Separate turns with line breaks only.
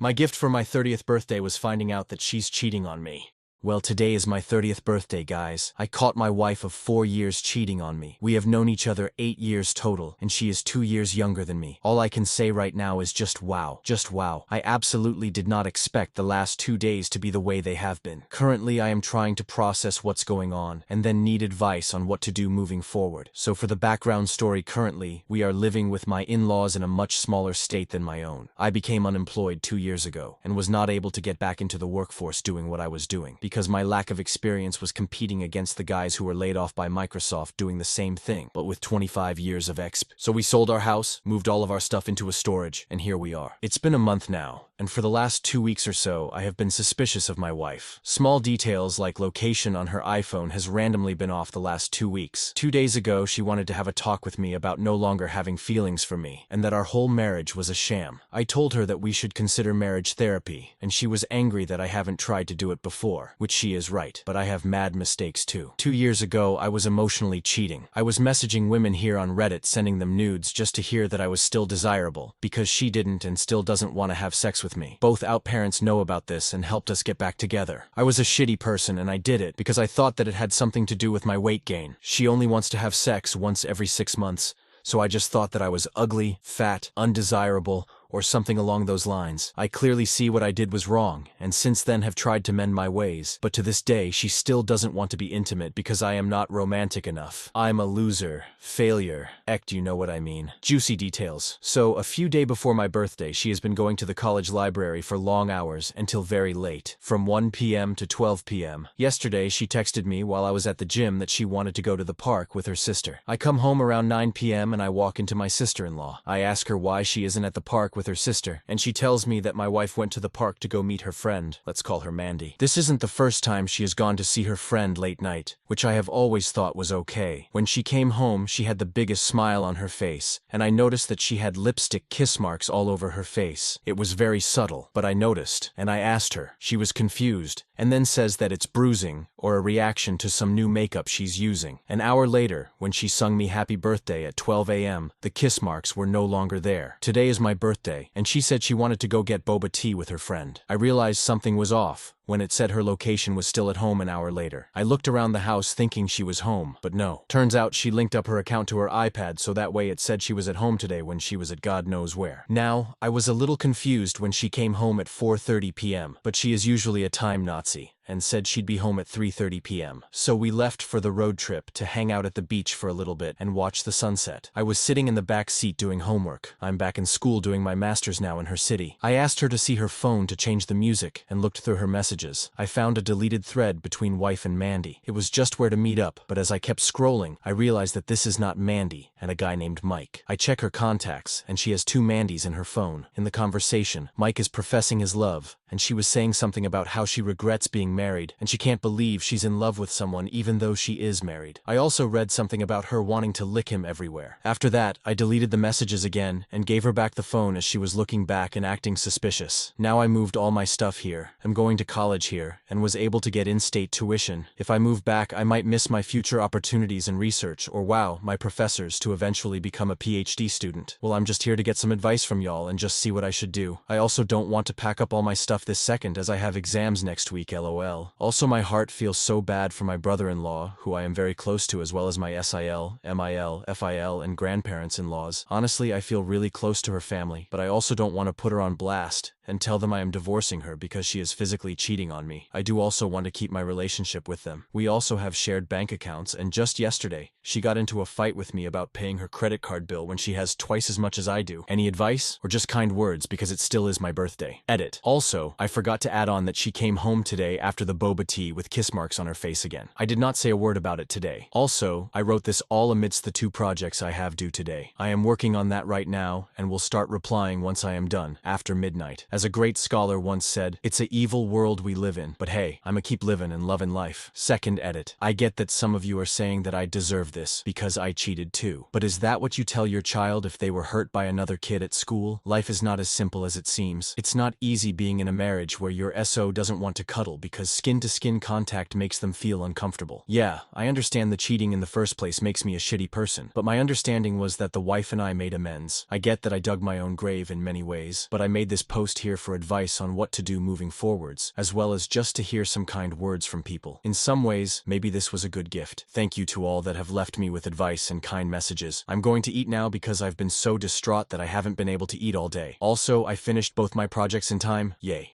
My gift for my 30th birthday was finding out that she's cheating on me. Well, today is my 30th birthday, guys. I caught my wife of 4 years cheating on me. We have known each other 8 years total, and she is 2 years younger than me. All I can say right now is just wow. Just wow. I absolutely did not expect the last 2 days to be the way they have been. Currently, I am trying to process what's going on, and then need advice on what to do moving forward. So for the background story, currently, we are living with my in-laws in a much smaller state than my own. I became unemployed 2 years ago, and was not able to get back into the workforce doing what I was doing, because my lack of experience was competing against the guys who were laid off by Microsoft doing the same thing, but with 25 years of exp. So we sold our house, moved all of our stuff into a storage, and here we are. It's been a month now, and for the last 2 weeks or so, I have been suspicious of my wife. Small details like location on her iPhone has randomly been off the last 2 weeks. 2 days ago, she wanted to have a talk with me about no longer having feelings for me, and that our whole marriage was a sham. I told her that we should consider marriage therapy, and she was angry that I haven't tried to do it before, which she is right, but I have mad mistakes too. 2 years ago, I was emotionally cheating. I was messaging women here on Reddit sending them nudes just to hear that I was still desirable, because she didn't and still doesn't want to have sex with me. Both out parents know about this and helped us get back together. I was a shitty person and I did it because I thought that it had something to do with my weight gain. She only wants to have sex once every 6 months, so I just thought that I was ugly, fat, undesirable, or something along those lines. I clearly see what I did was wrong, and since then have tried to mend my ways, but to this day she still doesn't want to be intimate because I am not romantic enough. I'm a loser, failure, you know what I mean. Juicy details. So, a few days before my birthday, she has been going to the college library for long hours until very late, from 1 p.m. to 12 p.m. Yesterday, she texted me while I was at the gym that she wanted to go to the park with her sister. I come home around 9 p.m. and I walk into my sister-in-law. I ask her why she isn't at the park with her sister, and she tells me that my wife went to the park to go meet her friend. Let's call her Mandy. This isn't the first time she has gone to see her friend late night, which I have always thought was okay. When she came home, she had the biggest smile on her face, and I noticed that she had lipstick kiss marks all over her face. It was very subtle, but I noticed, and I asked her. She was confused, and then says that it's bruising, or a reaction to some new makeup she's using. An hour later, when she sung me happy birthday at 12 a.m., the kiss marks were no longer there. Today is my birthday, and she said she wanted to go get boba tea with her friend. I realized something was off when it said her location was still at home an hour later. I looked around the house thinking she was home, but no. Turns out she linked up her account to her iPad so that way it said she was at home today when she was at God knows where. Now, I was a little confused when she came home at 4:30 p.m., but she is usually a time Nazi, and said she'd be home at 3:30 p.m. So we left for the road trip to hang out at the beach for a little bit and watch the sunset. I was sitting in the back seat doing homework. I'm back in school doing my master's now in her city. I asked her to see her phone to change the music and looked through her messages. I found a deleted thread between wife and Mandy. It was just where to meet up, but as I kept scrolling, I realized that this is not Mandy and a guy named Mike. I check her contacts, and she has 2 Mandys in her phone. In the conversation, Mike is professing his love, and she was saying something about how she regrets being married, and she can't believe she's in love with someone even though she is married. I also read something about her wanting to lick him everywhere. After that, I deleted the messages again and gave her back the phone as she was looking back and acting suspicious. Now I moved all my stuff here. I'm going to college here, and was able to get in-state tuition. If I move back, I might miss my future opportunities in research, or wow, my professors to eventually become a PhD student. Well, I'm just here to get some advice from y'all and just see what I should do. I also don't want to pack up all my stuff this second as I have exams next week, lol. Also, my heart feels so bad for my brother-in-law, who I am very close to, as well as my SIL, MIL, FIL, and grandparents-in-laws. Honestly, I feel really close to her family, but I also don't want to put her on blast and tell them I am divorcing her because she is physically cheating on me. I do also want to keep my relationship with them. We also have shared bank accounts, and just yesterday, she got into a fight with me about paying her credit card bill when she has twice as much as I do. Any advice? Or just kind words because it still is my birthday. Edit. Also, I forgot to add on that she came home today after the boba tea with kiss marks on her face again. I did not say a word about it today. Also, I wrote this all amidst the 2 projects I have due today. I am working on that right now and will start replying once I am done, after midnight. As a great scholar once said, it's a evil world we live in, but hey, I'ma keep living and loving life. Second edit. I get that some of you are saying that I deserve this because I cheated too. But is that what you tell your child if they were hurt by another kid at school? Life is not as simple as it seems. It's not easy being in a marriage where your SO doesn't want to cuddle because skin-to-skin contact makes them feel uncomfortable. Yeah, I understand the cheating in the first place makes me a shitty person, but my understanding was that the wife and I made amends. I get that I dug my own grave in many ways, but I made this post here for advice on what to do moving forwards, as well as just to hear some kind words from people. In some ways, maybe this was a good gift. Thank you to all that have left me with advice and kind messages. I'm going to eat now because I've been so distraught that I haven't been able to eat all day. Also, I finished both my projects in time. Yay.